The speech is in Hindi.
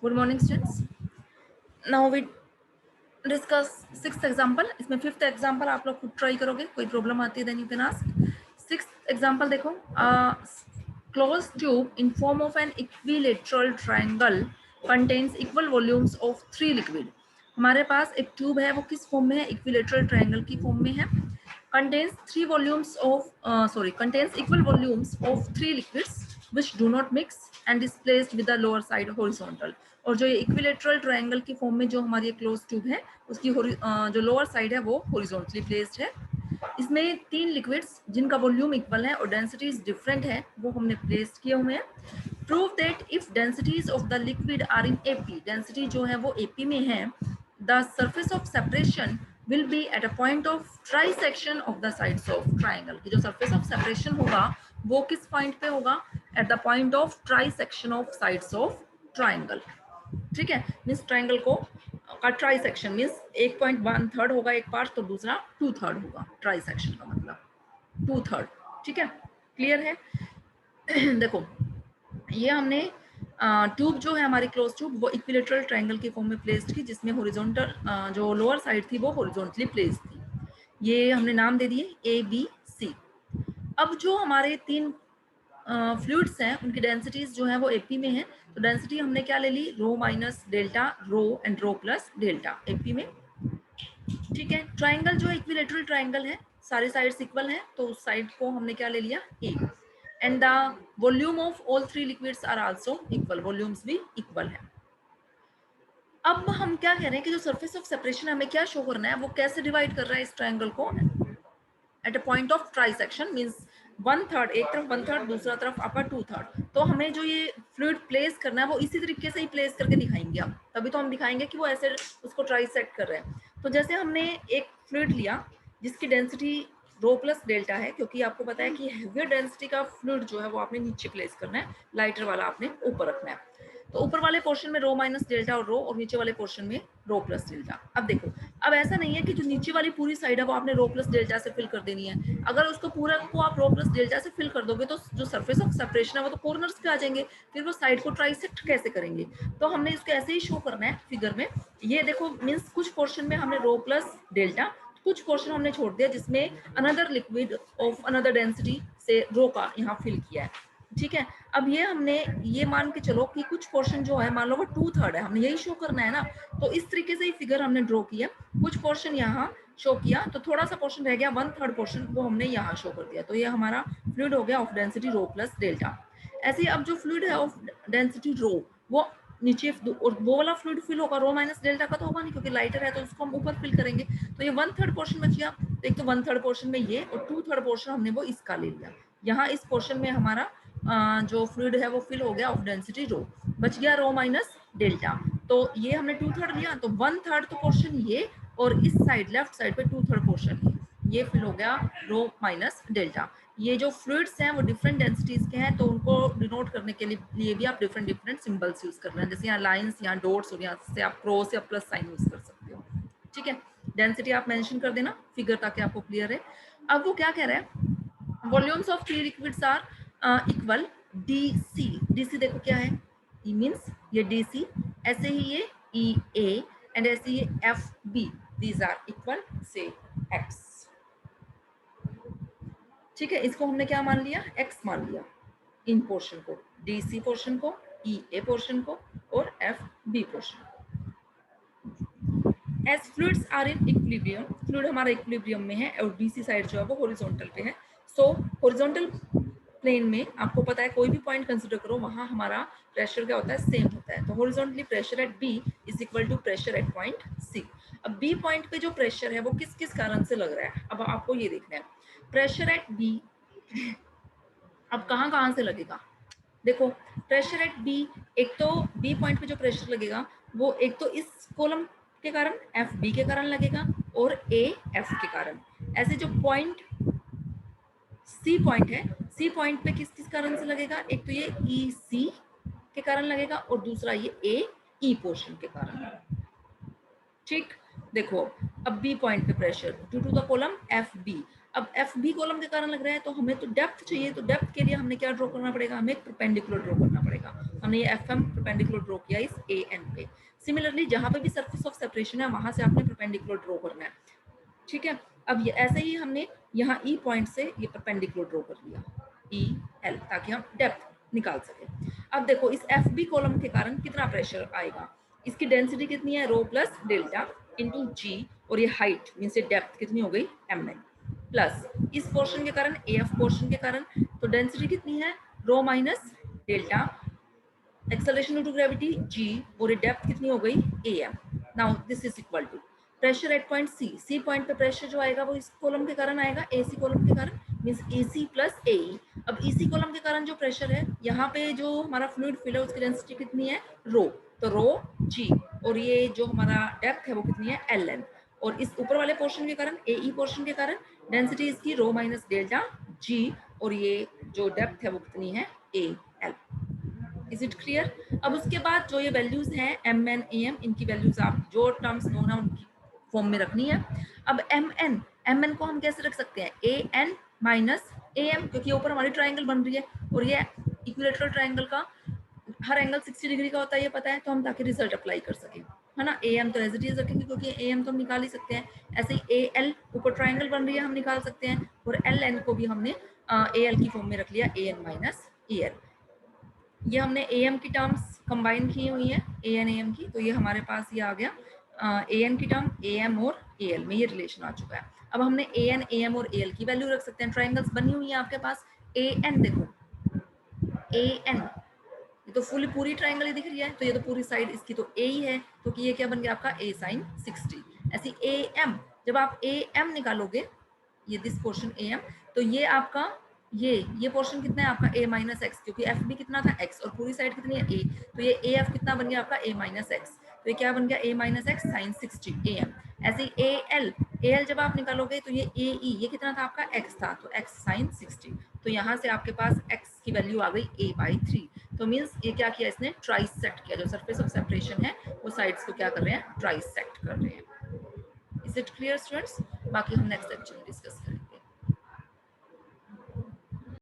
Good morning students. Now we discuss sixth example. इसमें फिफ्थ एग्जाम्पल आप लोग खुद ट्राई करोगे, कोई प्रॉब्लम आती है then you can ask. Sixth example देखो, close tube in form of an equilateral triangle contains equal volumes of 3 liquid. हमारे पास एक ट्यूब है, वो किस फॉर्म में है? इक्विलेटरल ट्रायंगल की फॉर्म में है। contains equal volumes of 3 liquids which do not mix and is placed with the lower side horizontal। और जो ये इक्विलेटरल ट्रायंगल की फॉर्म में जो हमारी क्लोज ट्यूब है उसकी जो लोअर साइड है वो हॉरिजॉन्टली प्लेस्ड है। इसमें 3 लिक्विड्स जिनका वॉल्यूम इक्वल है और डेंसिटीज डिफरेंट है वो हमने प्लेस किए हुए हैं। Prove that if densities of the liquid are in AP, density जो है वो एपी में है, the surface of separation will be at a point of trisection of the sides of triangle। की जो surface of separation होगा वो किस पॉइंट पे होगा? at the point of trisection of sides of triangle। ठीक है, मीन्स ट्राइंगल को का ट्राइसेक्शन मीन्स 1.1/3 होगा एक पार्ट, तो दूसरा 2/3 होगा। ट्राइसेक्शन का मतलब 2/3। ठीक है, क्लियर है? देखो ये हमने ट्यूब जो है हमारी क्लोज ट्यूब वो इक्विलेटरल ट्रायंगल की फॉर्म में प्लेस्ड की, जिसमें हॉरिजॉन्टल जो लोअर साइड थी वो हॉरिजॉन्टली प्लेस्ड थी। ये हमने नाम दे दिए ए बी सी। अब जो हमारे 3 फ्लूइड्स हैं उनकी डेंसिटीज जो है वो एपी में है, तो डेंसिटी हमने क्या ले ली? Rho minus delta rho and rho plus delta AP में। ठीक है, ट्राइंगल जो इक्विलेटरल ट्राइंगल है, सारे साइड्स इक्वल हैं, तो उस साइड को हमने क्या ले लिया? A. And the volume of all 3 liquids are also equal, volumes भी इक्वल है। अब हम क्या कह रहे हैं कि जो सरफेस ऑफ सेपरेशन हमें क्या शो करना है, वो कैसे डिवाइड कर रहा है इस ट्रायंगल को? At a point of trisection means 1/3 एक तरफ, 1/3 दूसरा तरफ, अपर 2/3। तो हमें जो ये फ्लूइड प्लेस करना है वो इसी तरीके से ही प्लेस करके दिखाएंगे हम, तभी तो हम दिखाएंगे कि वो ऐसे उसको ट्राइसेक्ट कर रहे हैं। तो जैसे हमने एक फ्लूइड लिया जिसकी डेंसिटी रो प्लस डेल्टा है, क्योंकि आपको पता है कि हेवियर डेंसिटी का फ्लूइड जो है वो आपने नीचे प्लेस करना है, लाइटर वाला आपने ऊपर रखना है। तो ऊपर वाले पोर्शन में रो माइनस डेल्टा और रो, और नीचे वाले पोर्शन में रो प्लस डेल्टा। अब देखो, अब ऐसा नहीं है कि जो नीचे वाली पूरी साइड है वो आपने रो प्लस डेल्टा से फिल कर देनी है। अगर उसको पूरा को आप रो प्लस डेल्टा से फिल कर दोगे तो जो सरफेस ऑफ सेपरेशन है वो तो कॉर्नर्स पे आ जाएंगे, फिर वो साइड को ट्राइसेक्ट कैसे करेंगे? तो हमने इसको ऐसे ही शो करना है फिगर में। ये देखो, मीन्स कुछ पोर्शन में हमने रो प्लस डेल्टा, कुछ पोर्शन हमने छोड़ दिया जिसमें another liquid of another density से रो का यहाँ फिल किया है। ठीक है, अब ये हमने ये मान के चलो कि कुछ पोर्शन जो है मान लो वो 2/3 है, हमने यही शो करना है ना, तो इस तरीके से ही फिगर हमने ड्रॉ किया। कुछ पोर्शन यहाँ शो किया, तो थोड़ा सा पोर्शन रह गया 1/3 पोर्शन, वो हमने यहाँ शो कर दिया। तो ये हमारा फ्लूइड हो गया of density rho plus delta. ऐसे ही अब जो फ्लूइड है ऑफ डेंसिटी रो, वो नीचे और वो वाला फ्लूइड फिल होगा, रो माइनस डेल्टा का तो होगा नहीं क्योंकि लाइटर है, तो उसको हम ऊपर फिल करेंगे। तो ये 1/3 पोर्शन बच गया। एक तो 1/3 पोर्शन में ये, और 2/3 पोर्शन हमने वो इसका ले लिया। यहाँ इस पोर्शन में हमारा जो फ्लूइड है वो फिल हो गया ऑफ डेंसिटी रो, बच गया रो माइनस डेल्टा। तो ये हमने 2/3 लिया, तो 1/3 तो पोर्शन ये, और इस साइड लेफ्ट साइड पे 2/3 पोर्शन ये फिल हो गया रो माइनस डेल्टा। ये जो फ्लूइड्स हैं वो डिफरेंट डेंसिटीज के हैं, तो उनको डिनोट करने के लिए भी आप डिफरेंट डिफरेंट सिंबल्स यूज कर रहे हैं, जैसे यहाँ लाइंस, यहाँ डॉट्स, और यहाँ से आप क्रॉस या प्लस साइन यूज कर सकते हो। ठीक है, डेंसिटी आप मेंशन कर देना फिगर ताकि आपको क्लियर है। अब वो क्या कह रहा है? Volumes of 3 liquids are equal DC. DC देखो क्या है, ई मींस ये डीसी, ऐसे ही ये ई ए, एंड ऐसे ये F B, these are equal से एक्स। ठीक है, इसको हमने क्या मान लिया? एक्स मान लिया, इन पोर्शन को, डीसी पोर्शन को, ई ए पोर्शन को, और एफ बी पोर्शन को। As fluids are in equilibrium, fluid हमारा इक्विलिब्रियम में है और डीसी साइड जो है वो हॉरिजॉन्टल पे है। सो हॉरिजॉन्टल प्लेन में आपको पता है कोई भी पॉइंट कंसीडर करो, वहां हमारा प्रेशर क्या होता है? सेम होता है। तो horizontally pressure at B is equal to pressure at point C. अब बी पॉइंट पे जो प्रेशर है वो किस किस कारण से लग रहा है, अब आपको ये देखना है। प्रेशर एट बी अब कहाँ कहाँ से लगेगा? देखो, प्रेशर एट बी, एक तो बी पॉइंट पे जो प्रेशर लगेगा वो एक तो इस कॉलम के कारण एफ बी के कारण लगेगा, और ए एफ के कारण। ऐसे जो पॉइंट सी पॉइंट है, सी पॉइंट पे किस किस कारण से लगेगा? एक तो ये ई सी के कारण लगेगा, और दूसरा ये ए ई पोर्शन के कारण। ठीक, देखो अब बी पॉइंट पे pressure due to the column F B. अब एफ बी कॉलम के कारण लग रहा है, तो हमें तो डेप्थ चाहिए, तो डेप्थ के लिए हमने क्या ड्रॉ करना पड़ेगा? हमें परपेंडिकुलर ड्रॉ करना पड़ेगा। हमने ये एफ एम परपेंडिकुलर ड्रॉ किया इस ए एन पे। सिमिलरली जहां पे भी सरफेस ऑफ सेपरेशन है वहां से आपने परपेंडिकुलर ड्रॉ करना है, ठीक है। अब ये ऐसे ही हमने यहाँ ई पॉइंट से ये परपेंडिकुलर ड्रॉ कर लिया ई एल, ताकि हम डेप्थ निकाल सके। अब देखो इस एफ बी कॉलम के कारण कितना प्रेशर आएगा, इसकी डेंसिटी कितनी है, रो प्लस डेल्टा इंटू जी, और ये हाइट मीन से डेप्थ कितनी हो गई एम एन, प्लस इस पोर्शन के कारण ए एफ पोर्शन के कारण तो डेंसिटी कितनी है, rho minus delta acceleration due to gravity g, और ये डेप्थ कितनी हो गई A M. Now this is equal to pressure at point C, C point पे प्रेशर जो आएगा वो इस कॉलम के कारण आएगा, एसी कॉलम के कारण मींस एसी प्लस एई। अब इसी कॉलम के कारण जो प्रेशर है यहाँ पे जो हमारा फ्लूइड फिल है उसकी डेंसिटी कितनी है रो, तो रो जी, और ये जो हमारा डेप्थ है वो कितनी है एल एन, और इस ऊपर वाले पोर्शन के कारण एई पोर्शन के कारण डेंसिटी इसकी रो माइनस डेल्टा जी, और ये जो डेप्थ है वो कितनी है A L. Is it clear? अब उसके बाद जो ये वैल्यूज हैं एम एन ए एम, इनकी वैल्यूज आप जो टर्म्स नोन है उनकी फॉर्म में रखनी है। अब एम एन को हम कैसे रख सकते हैं, A N minus A M, क्योंकि ऊपर हमारी ट्राइंगल बन रही है और ये इक्विलेटरल ट्राइंगल का हर एंगल 60 डिग्री का होता है, ये पता है, तो हम ताकि रिजल्ट अप्लाई कर सकें, है ना। ए एम तो एज इट इज रखेंगे क्योंकि ए एम तो हम निकाल ही सकते हैं। ऐसे ही ए एल ऊपर ट्राइंगल बन रही है हम निकाल सकते हैं, और एल एन को भी हमने ए एल की फॉर्म में रख लिया, A N minus A L. ये हमने ए एम की टर्म्स कंबाइन की हुई है ए एन ए एम की, तो ये हमारे पास ये आ गया ए एन की टर्म ए एम और ए एल में ये रिलेशन आ चुका है। अब हमने ए एन ए एम और ए एल की वैल्यू रख सकते हैं। ट्राइंगल्स बनी हुई है आपके पास, ए एन देखो ए एन ये तो फुल पूरी ट्राइंगल ही दिख रही है, तो ये तो पूरी साइड इसकी तो ए ही है, क्योंकि ये क्या बन गया आपका ए साइन 60। ऐसे ए एम, जब आप ए एम निकालोगे ये दिस पोर्शन ए एम, तो ये आपका ये पोर्शन कितना है आपका ए माइनस एक्स, क्योंकि एफ बी कितना था एक्स और पूरी साइड कितनी है ए, तो ये ए एफ कितना बन गया आपका ए माइनस एक्स, तो ये क्या बन गया A minus x sine 60 A M. ऐसे ही ए एल जब आप निकालोगे तो ये ए ई ये कितना था आपका एक्स था, तो एक्स साइन 60, तो यहाँ से आपके पास एक्स की वैल्यू आ गई ए बाई 3। तो मीन्स ये क्या किया इसने, ट्राइसेक्ट किया, जो सरफेस ऑफ सेपरेशन है वो साइड्स को क्या कर रहे हैं, ट्राइसेक्ट कर रहे हैं। Is it clear students? बाकी हम नेक्स्ट लेक्चर में डिस्कस करेंगे।